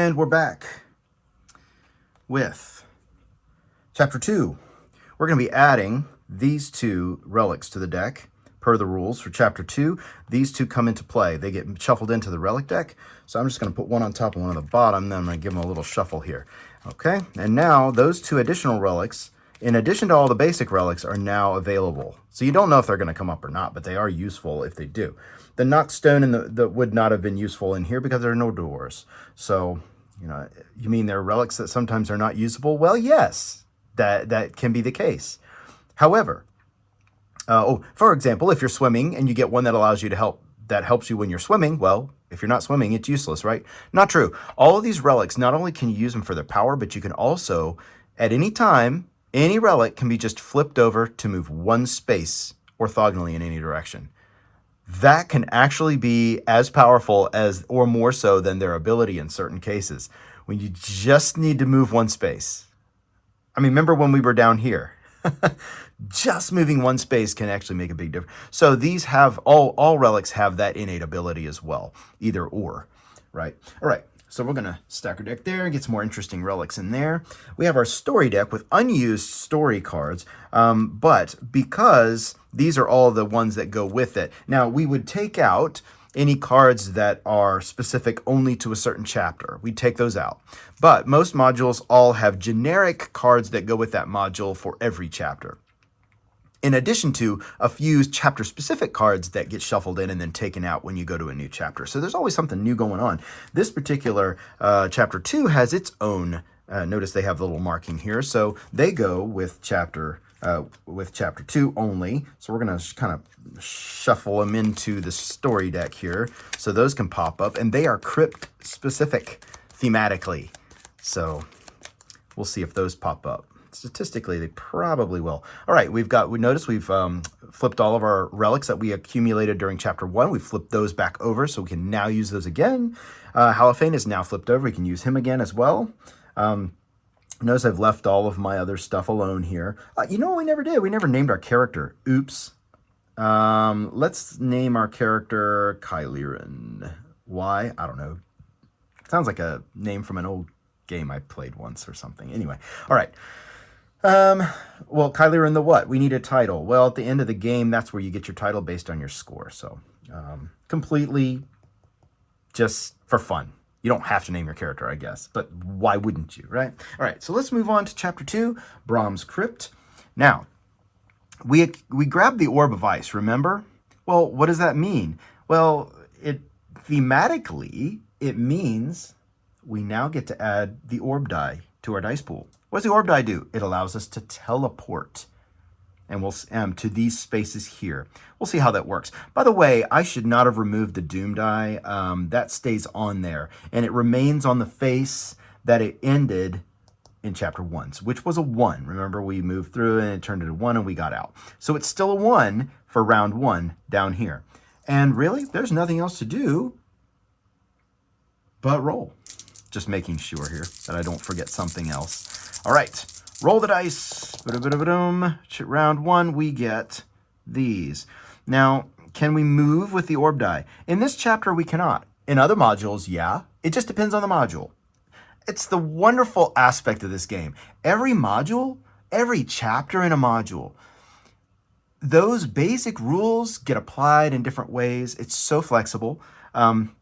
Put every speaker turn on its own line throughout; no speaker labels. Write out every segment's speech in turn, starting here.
And we're back with Chapter 2. We're going to be adding these two relics to the deck per the rules for Chapter 2. These two come into play. They get shuffled into the relic deck. So I'm just going to put one on top and one on the bottom. Then I'm going to give them a little shuffle here. Okay, and now those two additional relics, in addition to all the basic relics, are now available. So you don't know if they're going to come up or not, but they are useful if they do. The knocked stone and the would not have been useful in here because there are no doors. So, you mean there are relics that sometimes are not usable? Well, yes, that can be the case. However, for example, if you're swimming and you get one that allows you to helps you when you're swimming, well, if you're not swimming, it's useless, right? Not true. All of these relics, not only can you use them for their power, but you can also, at any time, any relic can be just flipped over to move one space orthogonally in any direction. That can actually be as powerful as, or more so than their ability in certain cases, when you just need to move one space. I mean, remember when we were down here? Just moving one space can actually make a big difference. So these have, all relics have that innate ability as well, either or, right? All right. So we're going to stack our deck there and get some more interesting relics in there. We have our story deck with unused story cards, but because these are all the ones that go with it. Now, we would take out any cards that are specific only to a certain chapter. We'd take those out. But most modules all have generic cards that go with that module for every chapter, in addition to a few chapter-specific cards that get shuffled in and then taken out when you go to a new chapter. So there's always something new going on. This particular Chapter 2 has its own, notice they have a little marking here, so they go with Chapter 2 only. So we're going to kind of shuffle them into the story deck here, so those can pop up, and they are Crypt-specific thematically. So we'll see if those pop up. Statistically, they probably will. All right, we noticed we've flipped all of our relics that we accumulated during Chapter 1. We flipped those back over, so we can now use those again. Halophane is now flipped over. We can use him again as well. Notice I've left all of my other stuff alone here. You know what we never did? We never named our character. Oops. Let's name our character Kyliran. Why? I don't know. Sounds like a name from an old game I played once or something. Anyway, all right. Well, Kyliran the what? We need a title. Well, at the end of the game, that's where you get your title based on your score. So, completely just for fun. You don't have to name your character, I guess, but why wouldn't you, right? All right, so let's move on to Chapter 2, Bram's Crypt. Now, we grabbed the Orb of Ice, remember? Well, what does that mean? Well, thematically, it means we now get to add the Orb Die to our dice pool. What does the Orb Die do? It allows us to teleport, and we'll to these spaces here. We'll see how that works. By the way, I should not have removed the Doom Die. That stays on there, and it remains on the face that it ended in Chapter 1, which was a 1. Remember, we moved through and it turned into 1 and we got out. So it's still a 1 for round 1 down here. And really, there's nothing else to do but roll. Just making sure here that I don't forget something else. All right, roll the dice. Round 1, we get these. Now, can we move with the Orb Die? In this chapter, we cannot. In other modules, yeah. It just depends on the module. It's the wonderful aspect of this game. Every module, every chapter in a module, those basic rules get applied in different ways. It's so flexible. And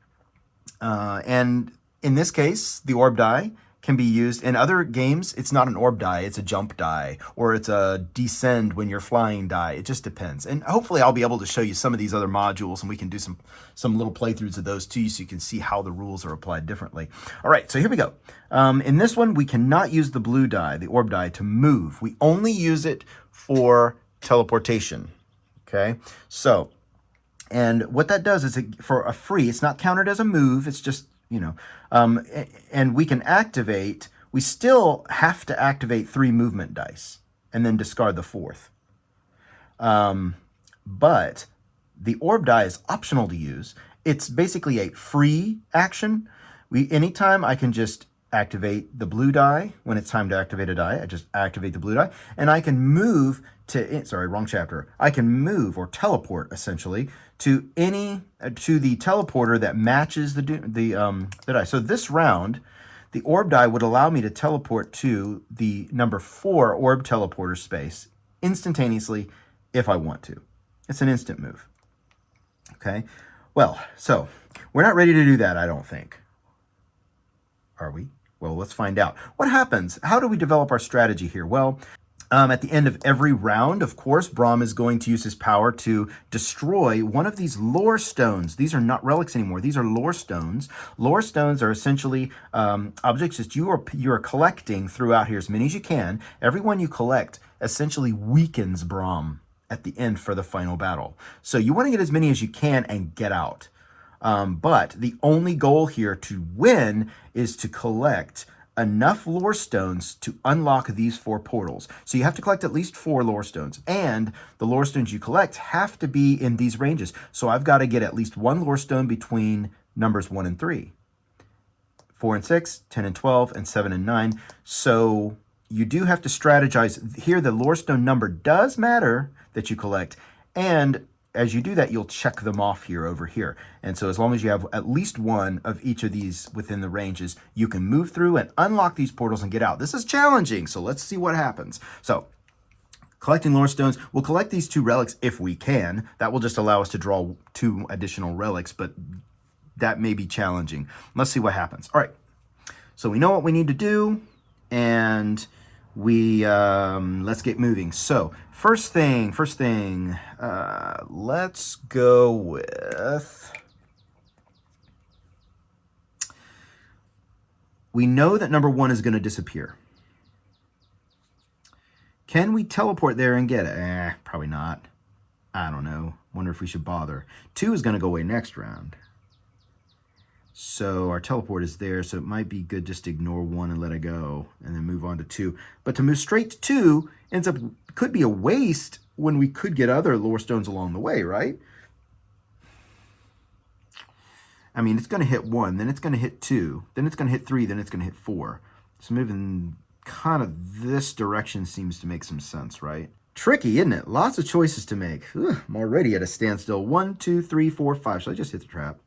in this case, the Orb Die can be used. In other games, it's not an Orb Die, it's a jump die, or it's a descend when you're flying die. It just depends. And hopefully I'll be able to show you some of these other modules, and we can do some little playthroughs of those too, so you can see how the rules are applied differently. All right, so here we go. In this one, we cannot use the blue die, the Orb Die, to move. We only use it for teleportation, okay? So, and what that does is for a free, it's not counted as a move, it's just, and we can activate, we still have to activate 3 movement dice and then discard the 4th. But the Orb Die is optional to use. It's basically a free action. Anytime I can just activate the blue die. When it's time to activate a die, I just activate the blue die, and I can move to, sorry, wrong chapter. I can move or teleport essentially to the teleporter that matches the die. So this round, the orb die would allow me to teleport to the number 4 orb teleporter space instantaneously if I want to. It's an instant move. Okay, well, so we're not ready to do that, I don't think. Are we? Well, let's find out. What happens? How do we develop our strategy here? Well, at the end of every round, of course, Bram is going to use his power to destroy one of these lore stones. These are not relics anymore. These are lore stones. Lore stones are essentially objects that you are collecting throughout here, as many as you can. Every one you collect essentially weakens Bram at the end for the final battle. So you want to get as many as you can and get out. But the only goal here to win is to collect enough lore stones to unlock these 4 portals. So you have to collect at least 4 lore stones, and the lore stones you collect have to be in these ranges. So I've got to get at least 1 lore stone between numbers 1 and 3, 4 and 6, 10 and 12, and 7 and 9. So you do have to strategize. Here, the lore stone number does matter that you collect, and as you do that, you'll check them off here over here. And so as long as you have at least 1 of each of these within the ranges, you can move through and unlock these portals and get out. This is challenging, so let's see what happens. So collecting lore stones, we'll collect these 2 relics if we can. That will just allow us to draw 2 additional relics, but that may be challenging. Let's see what happens. All right, so we know what we need to do, and we let's get moving. So first thing, let's go with, we know that number 1 is going to disappear. Can we teleport there and get it? Probably not. I don't know. Wonder if we should bother. 2 is going to go away next round. So our teleport is there, so it might be good just to ignore 1 and let it go, and then move on to 2. But to move straight to 2 could be a waste when we could get other lore stones along the way, right? I mean, it's going to hit 1, then it's going to hit 2, then it's going to hit 3, then it's going to hit 4. So moving kind of this direction seems to make some sense, right? Tricky, isn't it? Lots of choices to make. Ugh, I'm already at a standstill. 1, 2, 3, 4, 5. Should I just hit the trap?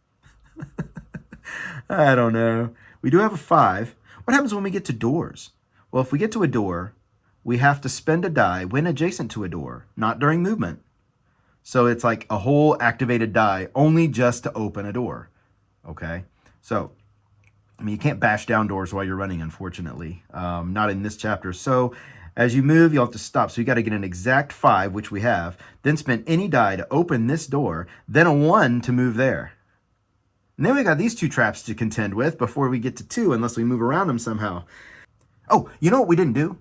I don't know. We do have a 5. What happens when we get to doors? Well, if we get to a door, we have to spend a die when adjacent to a door, not during movement. So it's like a whole activated die only just to open a door. Okay? So, I mean, you can't bash down doors while you're running, unfortunately. Not in this chapter. So as you move, you'll have to stop. So you got to get an exact 5, which we have, then spend any die to open this door, then a 1 to move there. And then we got these 2 traps to contend with before we get to 2, unless we move around them somehow. Oh, you know what we didn't do?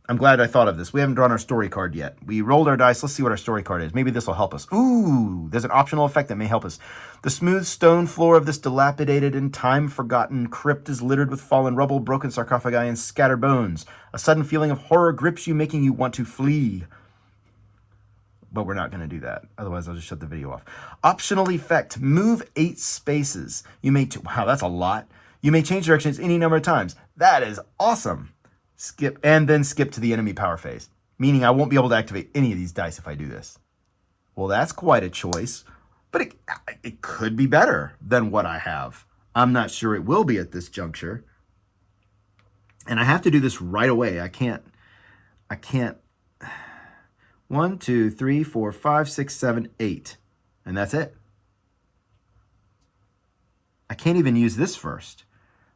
I'm glad I thought of this. We haven't drawn our story card yet. We rolled our dice. Let's see what our story card is. Maybe this will help us. Ooh, there's an optional effect that may help us. The smooth stone floor of this dilapidated and time-forgotten crypt is littered with fallen rubble, broken sarcophagi, and scattered bones. A sudden feeling of horror grips you, making you want to flee. But we're not going to do that. Otherwise, I'll just shut the video off. Optional effect. Move 8 spaces. You may... Wow, that's a lot. You may change directions any number of times. That is awesome. Skip, and then skip to the enemy power phase. Meaning I won't be able to activate any of these dice if I do this. Well, that's quite a choice. But it could be better than what I have. I'm not sure it will be at this juncture. And I have to do this right away. I can't... 1, 2, 3, 4, 5, 6, 7, 8. And that's it. I can't even use this first.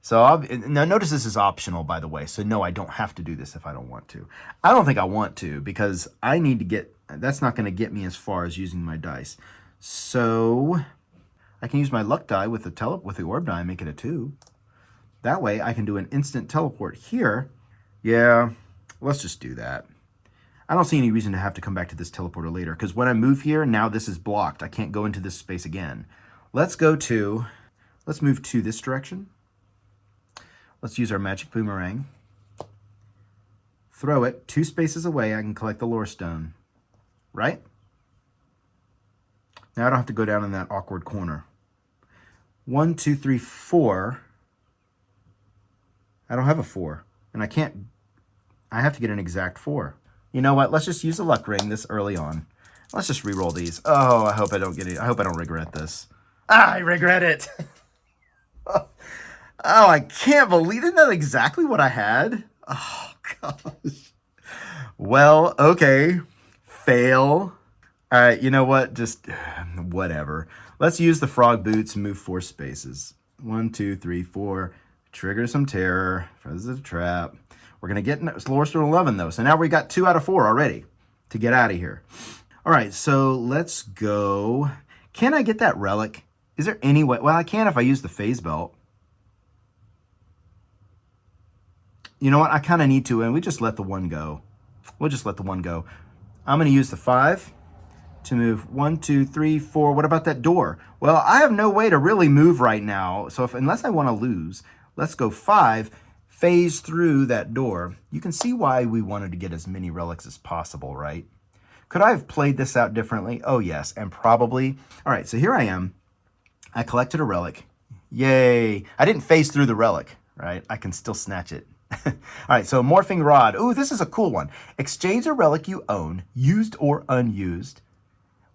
So now notice this is optional, by the way. So no, I don't have to do this if I don't want to. I don't think I want to because I need to get... That's not going to get me as far as using my dice. So I can use my luck die with the orb die and make it a 2. That way I can do an instant teleport here. Yeah, let's just do that. I don't see any reason to have to come back to this teleporter later, because when I move here, now this is blocked. I can't go into this space again. Let's move to this direction. Let's use our magic boomerang. Throw it 2 spaces away. I can collect the lore stone. Right? Now I don't have to go down in that awkward corner. 1, 2, 3, 4. I don't have a 4. And I have to get an exact 4. You know what? Let's just use the luck ring this early on. Let's just re-roll these. Oh, I hope I don't get it. I hope I don't regret this. I regret it. Oh, I can't believe, isn't that exactly what I had? Oh, gosh. Well, okay. Fail. All right, you know what? Just whatever. Let's use the frog boots and move 4 spaces. 1, 2, 3, 4. Trigger some terror. This is a trap. We're going to get lowest to 11, though. So now we got 2 out of 4 already to get out of here. All right, so let's go. Can I get that relic? Is there any way? Well, I can if I use the phase belt. You know what? I kind of need to, and we just let the 1 go. We'll just let the 1 go. I'm going to use the 5 to move 1, 2, 3, 4. What about that door? Well, I have no way to really move right now. So unless I want to lose, let's go 5, phase through that door. You can see why we wanted to get as many relics as possible, right? Could I have played this out differently? Oh, yes, and probably. All right, so here I am. I collected a relic. Yay. I didn't phase through the relic, right? I can still snatch it. All right, so morphing rod. Ooh, this is a cool one. Exchange a relic you own, used or unused,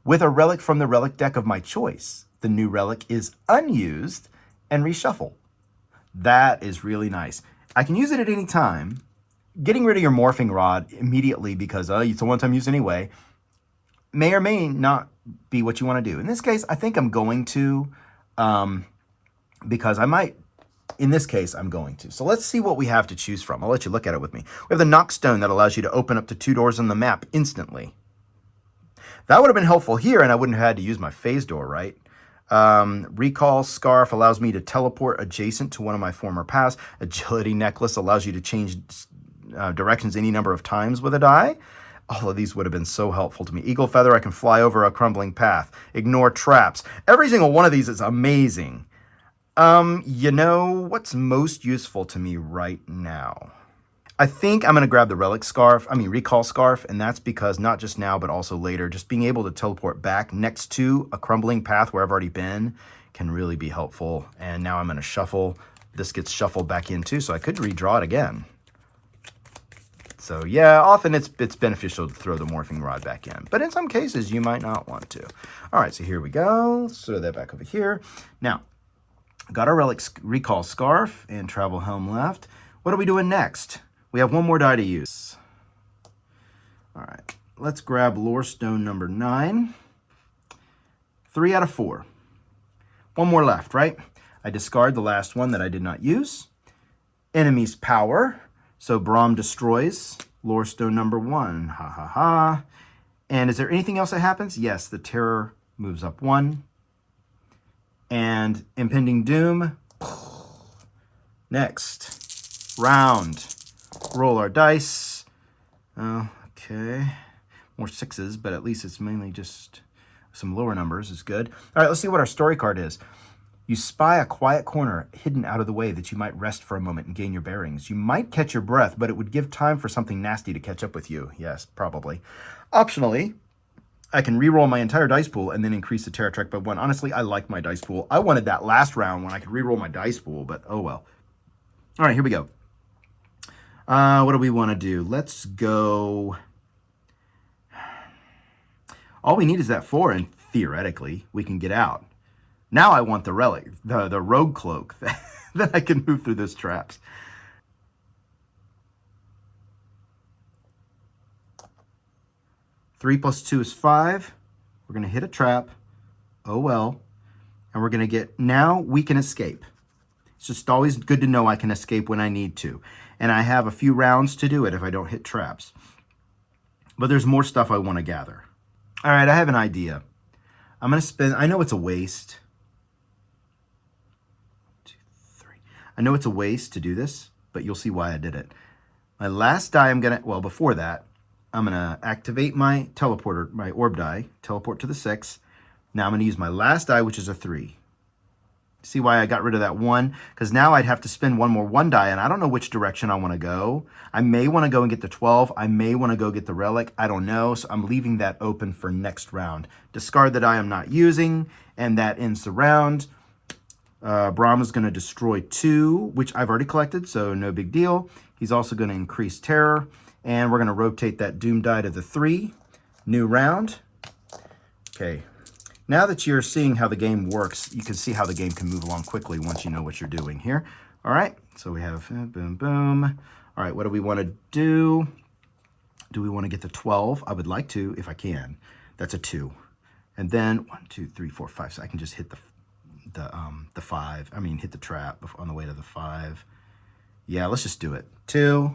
with a relic from the relic deck of my choice. The new relic is unused and reshuffle. That is really nice. I can use it at any time. Getting rid of your morphing rod immediately because it's a one-time use anyway may or may not be what you want to do. In this case, I think I'm going to because I might. In this case, I'm going to. So let's see what we have to choose from. I'll let you look at it with me. We have the knock stone that allows you to open up to 2 doors on the map instantly. That would have been helpful here, and I wouldn't have had to use my phase door, right? Recall scarf allows me to teleport adjacent to one of my former paths. Agility necklace allows you to change directions any number of times with a die. All of these would have been so helpful to me. Eagle feather, I can fly over a crumbling path. Ignore traps. Every single one of these is amazing. You know what's most useful to me right now? I think I'm going to grab the recall scarf, and that's because not just now, but also later, just being able to teleport back next to a crumbling path where I've already been can really be helpful. And now I'm going to shuffle. This gets shuffled back in too, so I could redraw it again. So yeah, often it's beneficial to throw the morphing rod back in, but in some cases you might not want to. All right, so here we go. Let's throw that back over here. Now, got our relic recall scarf and travel helm left. What are we doing next? We have 1 more die to use. All right, let's grab lore stone number 9. 3 out of 4. 1 more left, right? I discard the last one that I did not use. Enemy's power. So Bram destroys lore stone number 1. Ha ha ha. And is there anything else that happens? Yes, the terror moves up 1. And impending doom. Next round. Roll our dice. Oh, okay. More 6s, but at least it's mainly just some lower numbers is good. All right, let's see what our story card is. You spy a quiet corner hidden out of the way that you might rest for a moment and gain your bearings. You might catch your breath, but it would give time for something nasty to catch up with you. Yes, probably. Optionally, I can re-roll my entire dice pool and then increase the terror track by 1. Honestly, I like my dice pool. I wanted that last round when I could re-roll my dice pool, but oh well. All right, here we go. What do we want to do? Let's go. All we need is that 4, and theoretically, we can get out. Now I want the relic, the rogue cloak that I can move through those traps. Three plus 2 is 5. We're going to hit a trap. Oh well. And we're going to get, now we can escape. It's just always good to know I can escape when I need to. And I have a few rounds to do it if I don't hit traps. But there's more stuff I want to gather. All right, I have an idea. I'm going to spend, I know it's a waste. 2, 3. I know it's a waste to do this, but you'll see why I did it. My last die, before that, I'm going to activate my teleporter, my orb die, teleport to the 6. Now I'm going to use my last die, which is a 3. See why I got rid of that 1? Because now I'd have to spend 1 more 1 die, and I don't know which direction I want to go. I may want to go and get the 12. I may want to go get the relic. I don't know, so I'm leaving that open for next round. Discard the die I'm not using, and that ends the round. Bram is going to destroy 2, which I've already collected, so no big deal. He's also going to increase terror, and we're going to rotate that doom die to the 3. New round. Okay. Now that you're seeing how the game works, you can see how the game can move along quickly once you know what you're doing here. All right, so we have boom, boom. All right, what do we want to do? Do we want to get the 12? I would like to, if I can. That's a 2. And then 1, 2, 3, 4, 5. So I can just hit the 5. I mean, hit the trap on the way to the 5. Yeah, let's just do it. 2.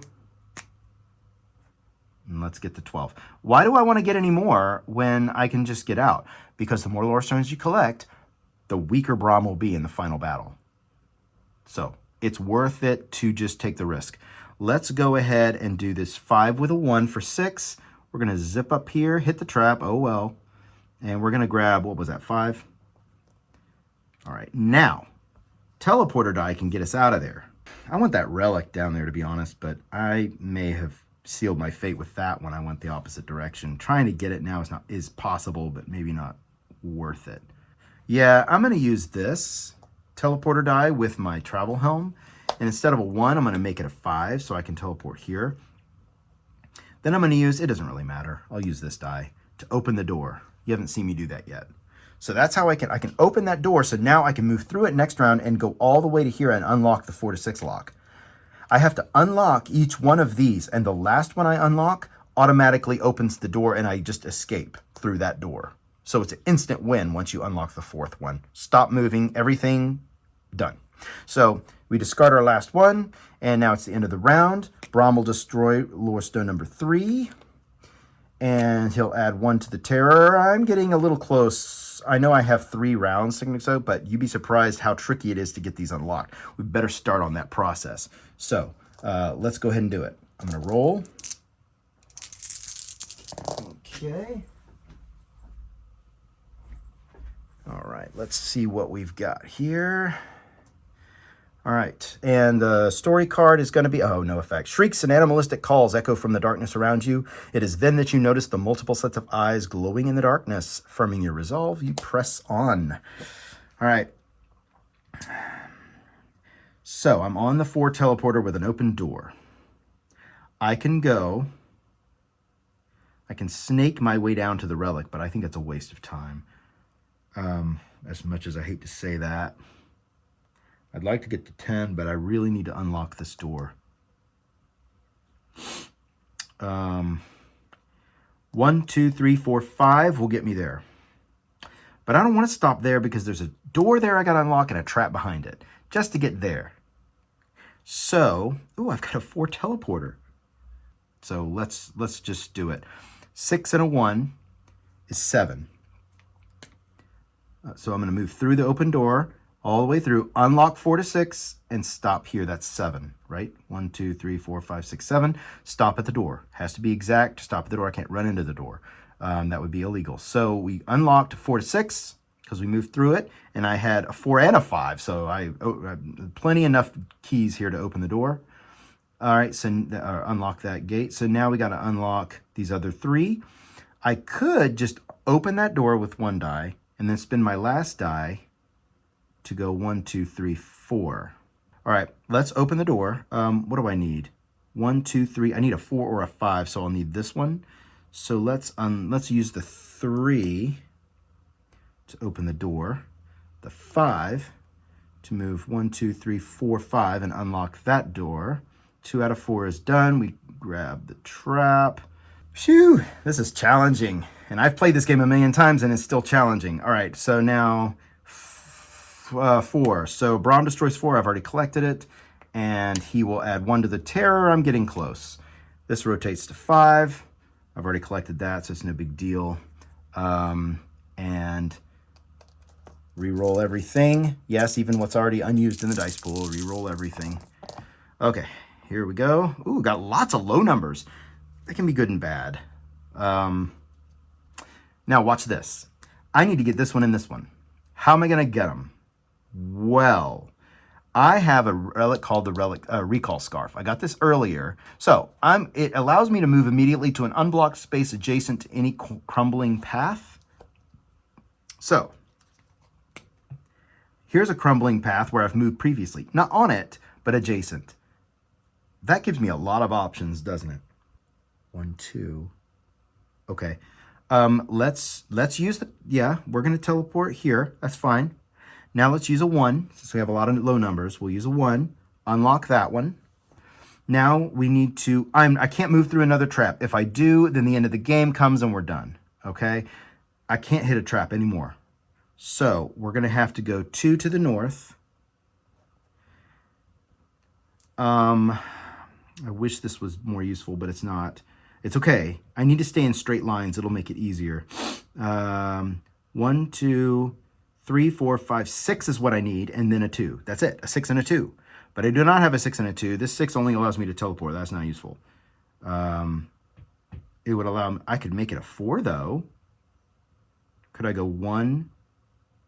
And let's get the 12. Why do I want to get any more when I can just get out? Because the more lore stones you collect, the weaker Bram will be in the final battle. So it's worth it to just take the risk. Let's go ahead and do this 5 with a 1 for 6. We're going to zip up here, hit the trap. Oh, well. And we're going to grab, what was that, 5? All right, now, teleporter die can get us out of there. I want that relic down there, to be honest, but I may have sealed my fate with that when I went the opposite direction. Trying to get it now is possible, but maybe not worth it. Yeah, I'm going to use this teleporter die with my travel helm. And instead of a 1, I'm going to make it a 5 so I can teleport here. Then I'm going to use, it doesn't really matter, I'll use this die to open the door. You haven't seen me do that yet. So that's how I can open that door, so now I can move through it next round and go all the way to here and unlock the 4 to 6 lock. I have to unlock each one of these, and the last one I unlock automatically opens the door and I just escape through that door. So it's an instant win once you unlock the 4th one. Stop moving, everything done. So we discard our last one, and now it's the end of the round. Bram will destroy lore stone number 3, and he'll add 1 to the terror. I'm getting a little close. I know I have 3 rounds, but you'd be surprised how tricky it is to get these unlocked. We better start on that process. So let's go ahead and do it. I'm going to roll. Okay. All right, let's see what we've got here. All right, and the story card is going to be, oh, no effect. Shrieks and animalistic calls echo from the darkness around you. It is then that you notice the multiple sets of eyes glowing in the darkness. Firming your resolve, you press on. All right. So I'm on the 4 teleporter with an open door. I can snake my way down to the relic, but I think that's a waste of time. As much as I hate to say that. I'd like to get to 10, but I really need to unlock this door. 1, 2, 3, 4, 5 will get me there. But I don't want to stop there because there's a door there I got to unlock and a trap behind it just to get there. So, ooh, I've got a 4 teleporter. So let's just do it. 6 and a 1 is 7. So I'm going to move through the open door, all the way through, unlock 4 to 6, and stop here. That's 7, right? 1, 2, 3, 4, 5, 6, 7. Stop at the door. Has to be exact. Stop at the door. I can't run into the door. That would be illegal. So we unlocked 4 to 6 because we moved through it, and I had a 4 and a 5. So I plenty enough keys here to open the door. All right, so unlock that gate. So now we got to unlock these other 3. I could just open that door with 1 die and then spend my last die to go 1, 2, 3, 4. All right, let's open the door. What do I need? 1, 2, 3. I need a 4 or a 5, so I'll need this one. So let's use the 3 to open the door, the 5 to move 1, 2, 3, 4, 5 and unlock that door. 2 out of 4 is done. We grab the trap. Phew, this is challenging. And I've played this game a million times and it's still challenging. All right, so now 4. So Bram destroys 4. I've already collected it. And he will add 1 to the terror. I'm getting close. This rotates to 5. I've already collected that, so it's no big deal. And re-roll everything. Yes, even what's already unused in the dice pool. Re-roll everything. Okay, here we go. Ooh, got lots of low numbers. That can be good and bad. Now watch this. I need to get this one and this one. How am I going to get them? Well, I have a relic called the Recall Scarf. I got this earlier. So it allows me to move immediately to an unblocked space adjacent to any crumbling path. So here's a crumbling path where I've moved previously. Not on it, but adjacent. That gives me a lot of options, doesn't it? 1, 2. Okay. Let's use we're going to teleport here. That's fine. Now let's use a 1. Since we have a lot of low numbers, we'll use a 1. unlock that one. Now we need to, I can't move through another trap. If I do, then the end of the game comes and we're done, okay? I can't hit a trap anymore. So we're gonna have to go 2 to the north. I wish this was more useful, but it's not. It's okay. I need to stay in straight lines. It'll make it easier. 1, 2, 3, 4, 5, 6 is what I need, and then a 2. That's it, a 6 and a 2. But I do not have a 6 and a 2. This 6 only allows me to teleport. That's not useful. It would allow me, I could make it a 4 though. Could I go 1?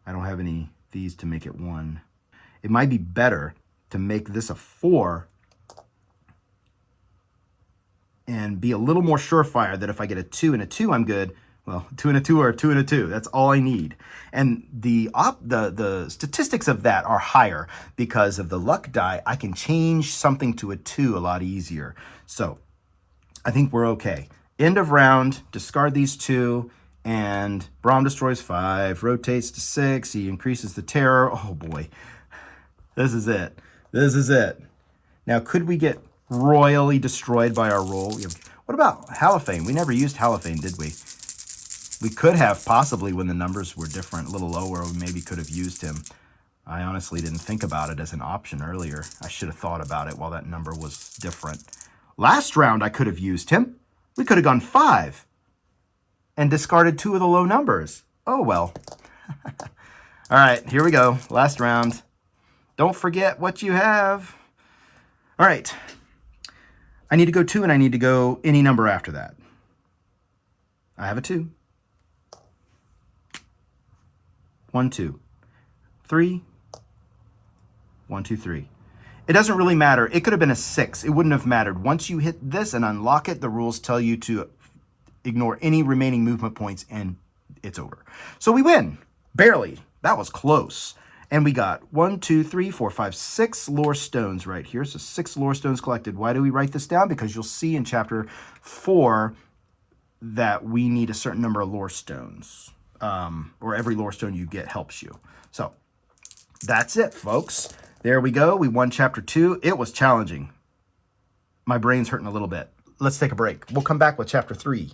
I don't have any these to make it 1. It might be better to make this a 4 and be a little more surefire that if I get a 2 and a 2, I'm good. Well, 2 and a 2 or a 2 and a 2. That's all I need. And the statistics of that are higher because of the luck die. I can change something to a 2 a lot easier. So I think we're okay. End of round, discard these 2, and Bram destroys 5, rotates to 6. He increases the terror. Oh boy, this is it. This is it. Now, could we get royally destroyed by our roll? What about Halophane? We never used Halophane, did we? We could have, possibly, when the numbers were different, a little lower, we maybe could have used him. I honestly didn't think about it as an option earlier. I should have thought about it while that number was different. Last round, I could have used him. We could have gone 5 and discarded 2 of the low numbers. Oh, well. All right, here we go. Last round. Don't forget what you have. All right. I need to go 2, and I need to go any number after that. I have a 2. 1, 2, 3, 1, 2, 3. It doesn't really matter. It could have been a 6. It wouldn't have mattered. Once you hit this and unlock it, the rules tell you to ignore any remaining movement points, and it's over. So we win. Barely. That was close. And we got 1, 2, 3, 4, 5, 6 lore stones right here. So 6 lore stones collected. Why do we write this down? Because you'll see in chapter 4 that we need a certain number of lore stones. Or every lore stone you get helps you. So that's it, folks. There we go. We won chapter 2. It was challenging. My brain's hurting a little bit. Let's take a break. We'll come back with chapter 3.